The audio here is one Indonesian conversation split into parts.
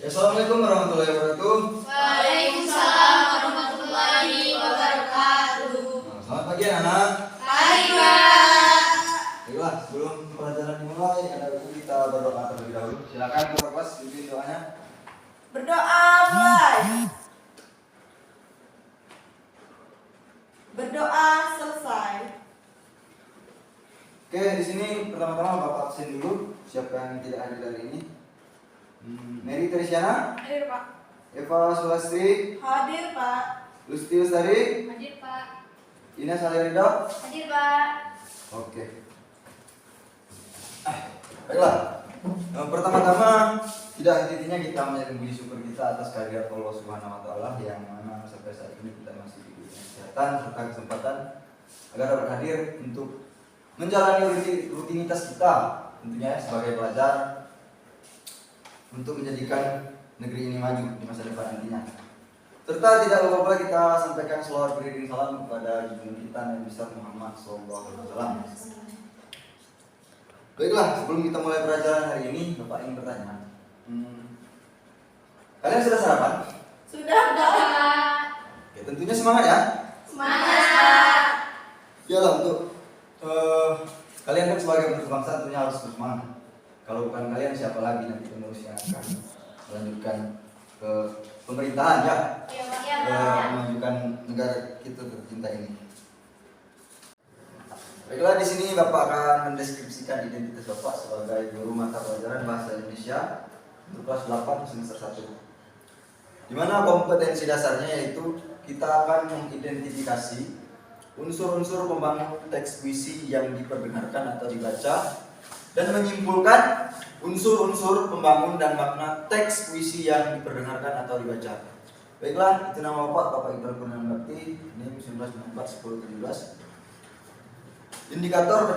Ya, Assalamualaikum warahmatullahi wabarakatuh. Waalaikumsalam warahmatullahi wabarakatuh. Selamat pagi anak-anak. Pagi, Pak. Baiklah, sebelum pelajaran dimulai, ada kita berdoa terlebih dahulu. Silakan ketua kelas pimpin doanya. Berdoa mulai. Berdoa selesai. Oke, di sini pertama-tama Bapak absen dulu. Siapa yang tidak hadir hari ini? Mary Teresiana, Hadir, Pak. Eva Sulastri, Hadir, Pak. Lusti Lestari, Hadir, Pak. Ina Salirido. Hadir, Pak. Oke. Baiklah. Pertama-tama tidak henti-hentinya kita menyatakan puji syukur kita atas kehadiran Allah Subhanahu wa taala yang mana sampai saat ini kita masih diberi kesehatan serta kesempatan agar dapat hadir untuk menjalani rutinitas kita tentunya sebagai pelajar untuk menjadikan negeri ini maju di masa depan nantinya. Serta tidak lupa pula kita sampaikan selawat beriring salam kepada junjungan kita Nabi besar Muhammad SAW. Baiklah, sebelum kita mulai pelajaran hari ini, Bapak ingin bertanya. Kalian sudah sarapan? Sudah, Pak. Ya, tentunya semangat ya. Semangat, Pak. Iyalah untuk kalian kan sebagai penerus bangsa tentunya harus bersemangat. Kalau bukan kalian siapa lagi nanti penerus yang akan melanjutkan ke pemerintahan ya, memajukan negara kita tercinta ini. Baiklah, di sini Bapak akan mendeskripsikan identitas Bapak sebagai guru mata pelajaran bahasa Indonesia untuk kelas 8 semester 1. Di mana kompetensi dasarnya yaitu kita akan mengidentifikasi unsur-unsur pembangun teks puisi yang diperdengarkan atau dibaca dan menyimpulkan unsur-unsur pembangun dan makna teks puisi yang diperdengarkan atau dibaca. Baiklah, itu nama Bapak Iqbal Kurniawan Bakti, NIM 1994 1017. Indikator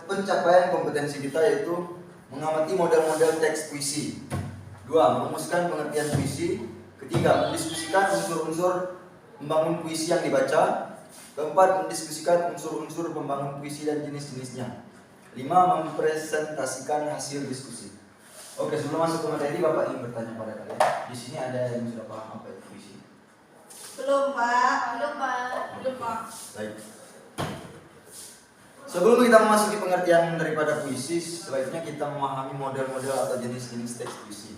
pencapaian kompetensi kita yaitu mengamati model-model teks puisi. 2. Merumuskan pengertian puisi. 3. Mendiskusikan unsur-unsur pembangun puisi yang dibaca. 4. Mendiskusikan unsur-unsur pembangun puisi dan jenis-jenisnya. 5. Mempresentasikan hasil diskusi. Oke, sebelum masuk ke materi, Bapak ingin bertanya pada kalian. Di sini ada yang sudah paham apa itu puisi? Belum, Pak. Belum, Pak. Belum, Pak. Baik. Sebelum kita memasuki pengertian daripada puisi, sebaiknya kita memahami model-model atau jenis-jenis teks puisi.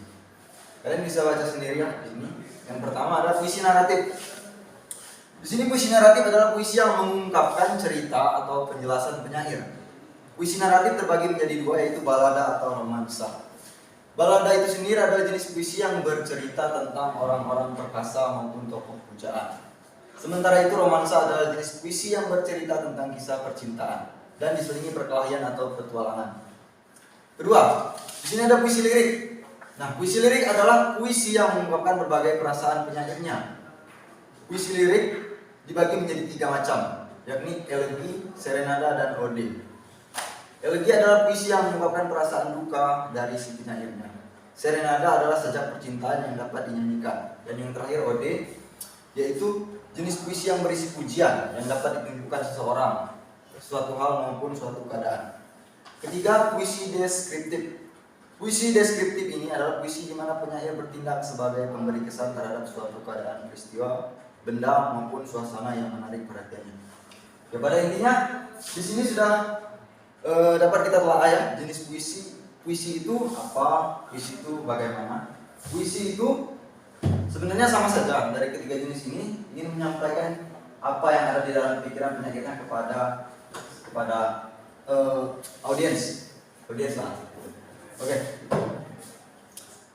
Kalian bisa baca sendiri ya di sini. Yang pertama adalah puisi naratif. Di sini puisi naratif adalah puisi yang mengungkapkan cerita atau penjelasan penyair. Puisi naratif terbagi menjadi dua, yaitu balada atau romansa. Balada itu sendiri adalah jenis puisi yang bercerita tentang orang-orang perkasa maupun tokoh pujaan. Sementara itu romansa adalah jenis puisi yang bercerita tentang kisah percintaan dan diselingi perkelahian atau petualangan. Kedua, di sini ada puisi lirik. Nah, puisi lirik adalah puisi yang mengungkapkan berbagai perasaan penyairnya. Puisi lirik dibagi menjadi 3 macam, yakni elegi, serenada, dan ode. Elegi adalah puisi yang mengungkapkan perasaan duka dari si penyairnya. Serenada adalah sajak percintaan yang dapat dinyanyikan. Dan yang terakhir ode, yaitu jenis puisi yang berisi pujian yang dapat ditunjukkan seseorang, suatu hal maupun suatu keadaan. Ketiga, puisi deskriptif. Puisi deskriptif ini adalah puisi di mana penyair bertindak sebagai pemberi kesan terhadap suatu keadaan, peristiwa, benda maupun suasana yang menarik perhatiannya. Ya, pada intinya di sini sudah dapat kita telah ya jenis puisi. Puisi itu apa? Puisi itu bagaimana? Puisi itu sebenarnya sama saja dari ketiga jenis ini, ingin menyampaikan apa yang ada di dalam pikiran penyairnya kepada audiens lah. Oke.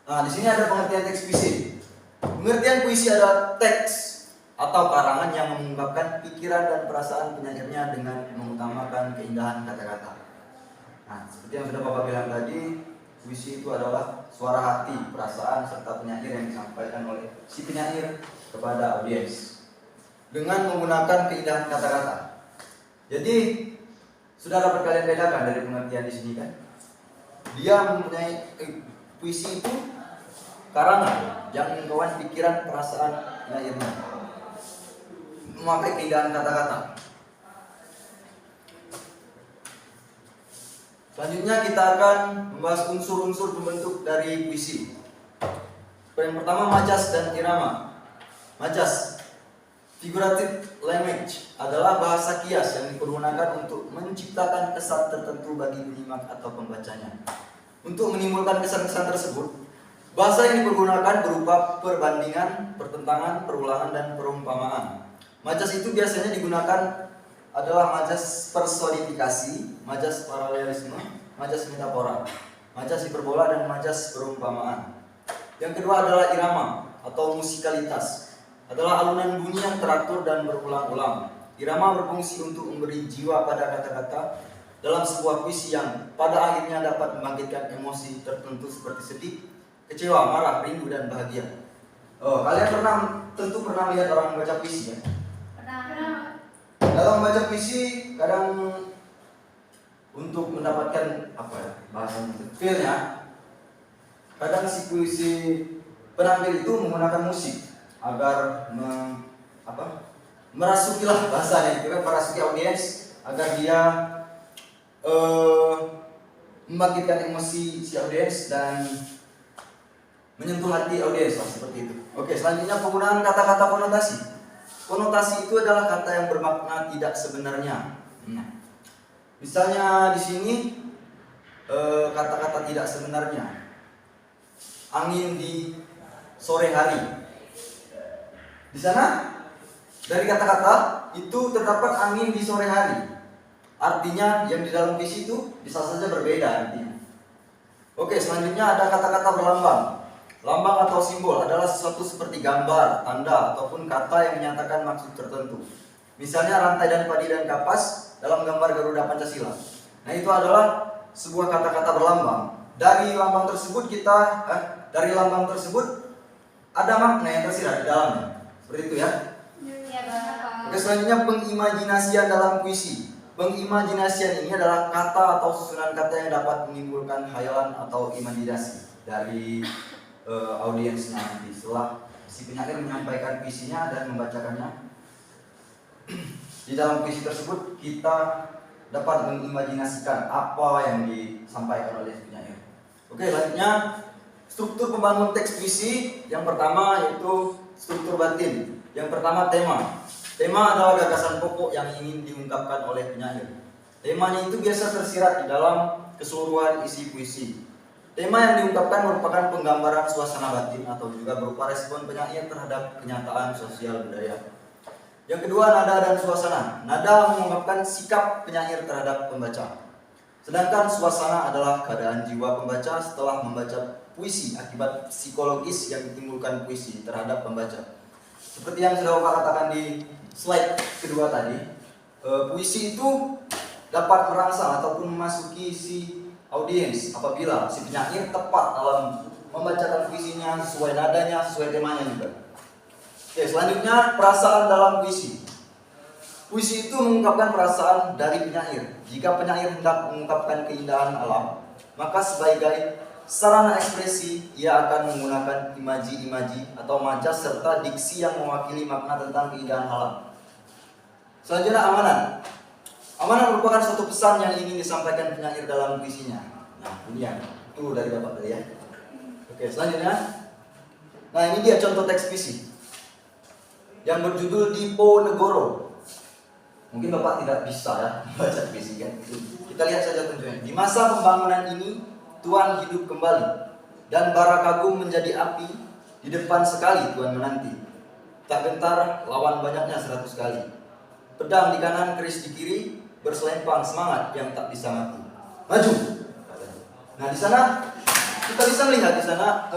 Nah, di sini ada pengertian teks puisi. Pengertian puisi adalah teks atau karangan yang mengungkapkan pikiran dan perasaan penyairnya dengan mengutamakan keindahan kata-kata. Nah, seperti yang sudah Bapak bilang tadi, puisi itu adalah suara hati, perasaan, serta penyair yang disampaikan oleh si penyair kepada audiens dengan menggunakan keindahan kata-kata. Jadi, sudah dapat kalian bedakan dari pengertian di sini kan? Dia mempunyai puisi itu karangan yang mengungkapkan pikiran, perasaan penyairnya, memakai keindahan kata-kata. Selanjutnya kita akan membahas unsur-unsur pembentuk dari puisi. Yang pertama majas dan irama. Majas, figurative language, adalah bahasa kias yang dipergunakan untuk menciptakan kesan tertentu bagi penyimak atau pembacanya. Untuk menimbulkan kesan-kesan tersebut, bahasa yang dipergunakan berupa perbandingan, pertentangan, perulangan, dan perumpamaan. Majas itu biasanya digunakan adalah majas personifikasi, majas paralelisme, majas metafora, majas hiperbola, dan majas perumpamaan. Yang kedua adalah irama atau musikalitas, adalah alunan bunyi yang teratur dan berulang-ulang. Irama berfungsi untuk memberi jiwa pada kata-kata dalam sebuah puisi yang pada akhirnya dapat membangkitkan emosi tertentu seperti sedih, kecewa, marah, rindu, dan bahagia. Kalian tentu pernah lihat orang membaca puisi ya? Pernah. Dalam membaca puisi kadang untuk mendapatkan bahasanya feel-nya, kadang si puisi penampil itu menggunakan musik agar merasukilah bahasanya itu kan, merasuki audiens agar dia membangkitkan emosi si audiens dan menyentuh hati audiens lah, seperti itu. Oke, selanjutnya penggunaan kata-kata konotasi. Konotasi itu adalah kata yang bermakna tidak sebenarnya. Misalnya di sini kata-kata tidak sebenarnya. Angin di sore hari. Di sana dari kata-kata itu terdapat angin di sore hari. Artinya yang di dalam puisi itu bisa saja berbeda artinya. Oke, selanjutnya ada kata-kata berlambang. Lambang atau simbol adalah sesuatu seperti gambar, tanda, ataupun kata yang menyatakan maksud tertentu. Misalnya rantai dan padi dan kapas dalam gambar Garuda Pancasila. Nah, itu adalah sebuah kata-kata berlambang. Dari lambang tersebut ada makna yang tersirat di dalamnya. Seperti itu ya. Iya, Bapak. Oke, selanjutnya pengimajinasian dalam puisi. Pengimajinasian ini adalah kata atau susunan kata yang dapat menimbulkan khayalan atau imajinasi dari audiensnya nanti setelah si penyair menyampaikan puisinya dan membacakannya. Di dalam puisi tersebut kita dapat mengimajinasikan apa yang disampaikan oleh penyair. Oke, selanjutnya struktur pembangun teks puisi. Yang pertama yaitu struktur batin. Yang pertama tema. Tema adalah gagasan pokok yang ingin diungkapkan oleh penyair. Temanya itu biasa tersirat di dalam keseluruhan isi puisi. Tema yang diungkapkan merupakan penggambaran suasana batin atau juga berupa respon penyair terhadap kenyataan sosial budaya. Yang kedua, nada dan suasana. Nada mengungkapkan sikap penyair terhadap pembaca. Sedangkan suasana adalah keadaan jiwa pembaca setelah membaca puisi akibat psikologis yang ditimbulkan puisi terhadap pembaca. Seperti yang sudah Bapak katakan di slide kedua tadi, puisi itu dapat merangsang ataupun memasuki si audiens apabila si penyair tepat dalam membacakan puisinya, sesuai nadanya, sesuai temanya juga. Oke, selanjutnya perasaan dalam puisi. Puisi itu mengungkapkan perasaan dari penyair. Jika penyair hendak mengungkapkan keindahan alam, maka sebagai sarana ekspresi ia akan menggunakan imaji-imaji atau majas serta diksi yang mewakili makna tentang keindahan alam. Selanjutnya amanat. Amanat merupakan suatu pesan yang ingin disampaikan penyair dalam puisinya. Nah, ini yang itu dari Bapak tadi ya. Oke, selanjutnya. Nah, ini dia contoh teks puisi yang berjudul Diponegoro. Mungkin Bapak tidak bisa ya membaca puisi kan. Kita lihat saja tentunya. Di masa pembangunan ini Tuhan hidup kembali dan bara kagum menjadi api. Di depan sekali Tuhan menanti. Tak gentar lawan banyaknya 100 kali. Pedang di kanan, keris di kiri, berselempang semangat yang tak bisa mati. Maju. Nah, di sana kita bisa melihat di sana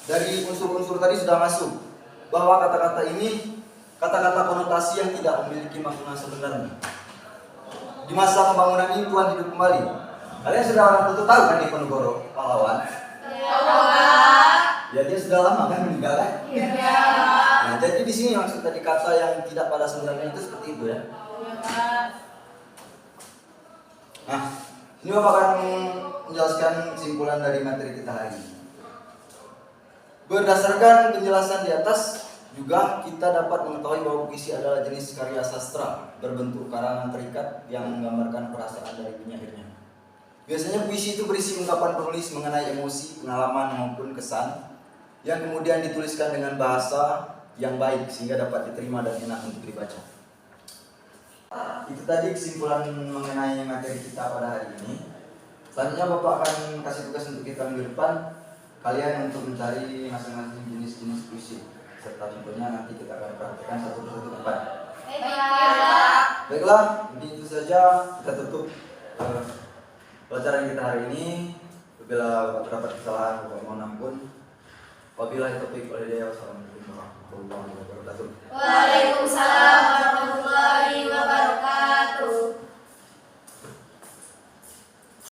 dari unsur-unsur tadi sudah masuk bahwa kata-kata ini kata-kata konotasi yang tidak memiliki makna sebenarnya. Di masa pembangunan ini Tuhan hidup kembali. Kalian sudah tentu tahu kan Diponegoro pahlawan? Ya, dia sudah lama kan meninggal kan? Iya. Nah, jadi di sini maksud tadi kata yang tidak pada sebenarnya itu seperti itu ya. Nah, ini Bapak akan menjelaskan kesimpulan dari materi kita hari ini. Berdasarkan penjelasan di atas, juga kita dapat mengetahui bahwa puisi adalah jenis karya sastra berbentuk karangan terikat yang menggambarkan perasaan dari penyairnya. Biasanya puisi itu berisi ungkapan penulis mengenai emosi, pengalaman maupun kesan yang kemudian dituliskan dengan bahasa yang baik sehingga dapat diterima dan enak untuk dibaca. Itu tadi kesimpulan mengenai materi kita pada hari ini. Selanjutnya Bapak akan kasih tugas untuk kita minggu depan, kalian untuk mencari masing-masing jenis-jenis puisi serta contohnya nanti kita akan praktekkan satu persatu depan. Baiklah, jadi itu saja kita tutup pelajaran kita hari ini. Bila Bapak terdapat kesalahan, Bapak mohon ampun. Wabillahi taufiq wal hidayah. Wassalamualaikum warahmatullahi wabarakatuh. Waalaikumsalam.